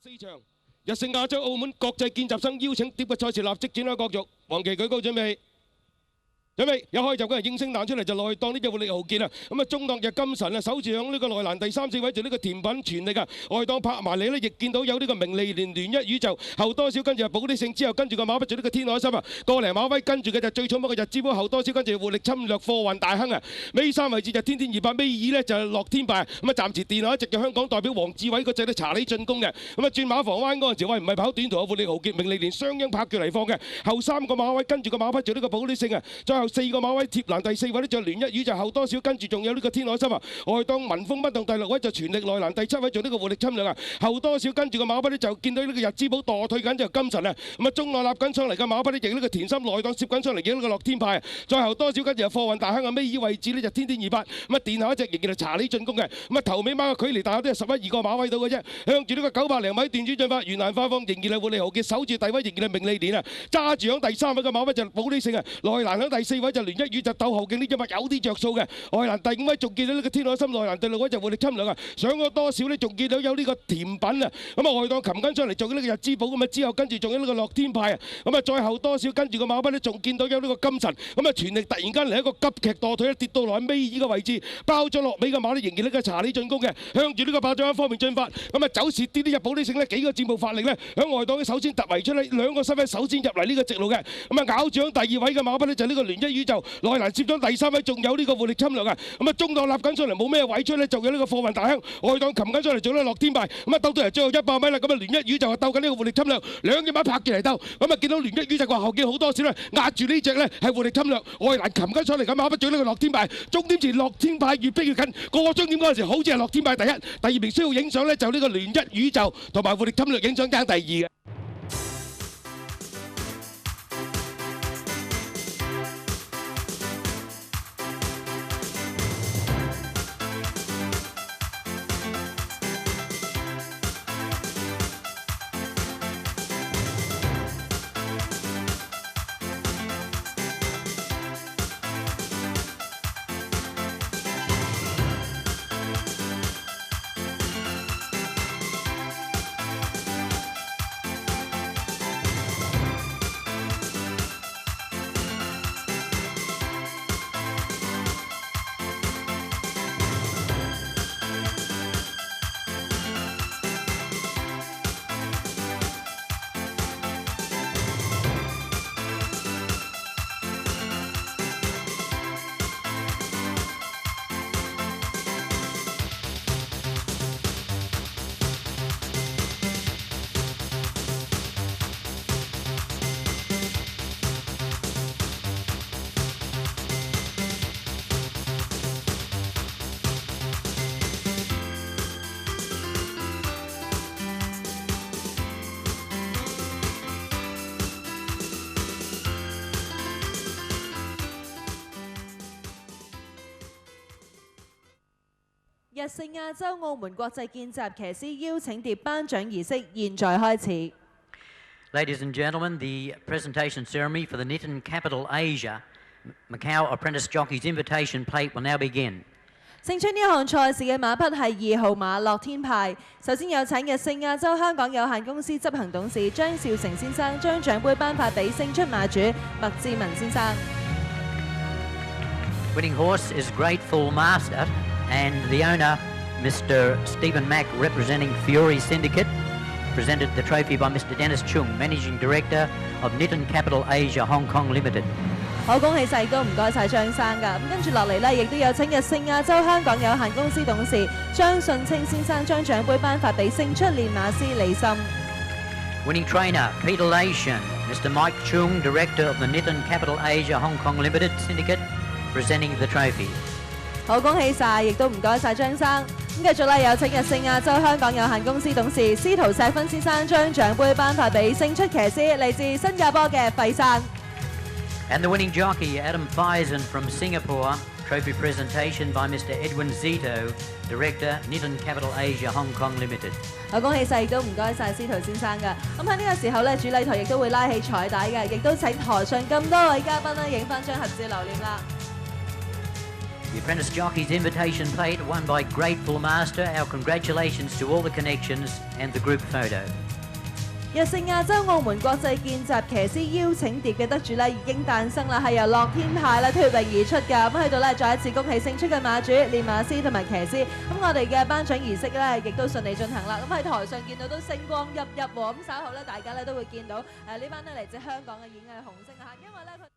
4場日勝亞洲澳門國際見習生邀請碟嘅賽事立即展開角逐，黃旗舉高準備。準備一開閘嗰陣應聲彈出嚟就內檔呢隻活力豪傑啊！咁啊中檔就金神啊，守住響呢個內欄第3、4位就呢個甜品全力啊！外檔拍埋嚟呢，亦見到有呢個名利聯一宇宙後多少跟住係保啲勝之後跟住個馬不住呢個天海心啊，個零馬威跟住嘅就最重嗰個日之寶後多少跟住活力侵略貨運大亨啊！尾3位置就天天200，尾2呢就係樂天敗咁啊！暫時電下一直嘅香港代表黃志偉嗰隻咧查理進攻嘅咁啊轉馬房灣嗰陣時喂唔係跑短途嘅活力豪傑名利連雙鷹拍腳嚟放嘅後3個馬威跟住個馬匹做呢個保啲勝啊！再後4個馬威貼欄第4位呢就聯一宇就後多少跟住仲有呢個天海心啊！外檔民風不動第6位就全力內欄第7位做呢個活力侵略啊！後多少跟住個馬匹呢就見到呢個日之寶墮退緊就金神啊！咁啊中內立緊上嚟嘅馬匹呢亦呢個甜心內檔攝緊上嚟嘅呢個樂天派啊！再後多少跟住貨運大亨啊！尾二位置呢就天天200咁啊電下一隻仍然係查理進攻嘅咁啊頭尾馬嘅距離大約都係11、2個馬位到嘅啫，向住呢個900零米斷轉進發原欄發放仍然係活力豪傑守住第位仍然係名利連啊！揸住響第3位嘅馬匹就保利勝啊！內欄響第4位就聯一宇就鬥後勁呢隻馬有啲着數嘅，外欄第5位仲見到呢個天海心，內欄第6位就活力侵略啊！上咗多少呢？仲見到有呢個甜品啊！咁啊外檔擒緊上嚟做呢個日之寶咁啊，之後跟住仲有呢個樂天派啊！咁啊再後多少跟住個馬匹呢？仲見到有呢個金神咁啊全力突然間嚟一個急劇墮退咧，跌到落去尾二嘅位置，包咗落尾嘅馬呢，仍然呢個查理進攻嘅，向住呢個霸獎方面進發。咁啊走蝕啲呢日保利勝呢幾個箭步發力呢，響外檔首先突圍出嚟，2個身位首先入嚟呢個直路嘅，咁啊咬住響第2位嘅馬匹呢，就呢個聯一宇宙內欄攝咗第3位，仲有呢個活力侵略啊！咁啊中檔立緊上嚟冇咩位出呢，就有呢個貨運大亨，外檔擒緊上嚟做呢樂天敗，咁啊鬥到嚟最後100米啦，咁啊聯一宇宙鬥緊呢個活力侵略，兩隻馬拍住嚟鬥，咁啊見到聯一宇宙話後見好多少呢，壓住呢隻呢係活力侵略，外欄擒緊上嚟咁馬不做呢個樂天敗，終點前樂天敗越逼越近，過終點嗰陣時好似係樂天敗第1，第2名需要影相呢，就呢個聯一宇宙同埋活力侵略影相爭第2嘅。日勝亞洲澳門國際見習騎師邀請碟頒獎儀式現在開始。Ladies and gentlemen, the presentation ceremony for the Nitin Capital Asia Macau Apprentice Jockey's Invitation Plate will now begin. 勝出呢項賽事嘅馬匹係2號馬樂天派。首先有請日勝亞洲香港有限公司執行董事張少成先生將獎杯頒發俾勝出馬主麥志文先生。Winning horse is Grateful Master and the owner, Mr. Stephen Mack, representing Fury Syndicate, presented the trophy by Mr. Dennis Chung, Managing Director of Nitin Capital Asia Hong Kong Limited. 好恭喜晒，都唔該晒張生㗎。咁跟住落嚟呢，亦都有請日勝亞洲香港有限公司董事張信清先生將獎杯頒發俾勝出練馬師李森。Winning trainer, Peter Lation, Mr. Mike Chung, Director of the Nitin Capital Asia Hong Kong Limited Syndicate, presenting the trophy. 好恭喜晒，亦都唔該晒張生。咁繼續咧，有請日勝亞洲香港有限公司董事司徒石芬先生將獎杯頒發俾勝出騎師嚟自新加坡嘅費山。And the winning jockey, Adam Faison from Singapore, trophy presentation by Mr. Edwin Zito, Director, Nitin Capital Asia Hong Kong Limited. 好恭喜晒，亦都唔該晒司徒先生㗎。咁喺呢個時候咧，主禮台亦都會拉起彩帶嘅，亦都請台上咁多位嘉賓咧影翻張合照留念啦。The Apprentice Jockey's Invitation Plate won by Grateful Master. Our congratulations to all the connections and the group photo. 日盛亞洲澳門國際見習騎師邀請碟嘅得主咧已經誕生啦，係由樂天派咧脫穎而出㗎。咁喺度咧再一次恭喜勝出嘅馬主、練馬師同埋騎師。咁我哋嘅頒獎儀式咧亦都順利進行啦。咁喺台上見到都星光熠熠喎。咁稍後咧大家咧都會見到呢班咧嚟自香港嘅演藝紅星啊，因為咧佢。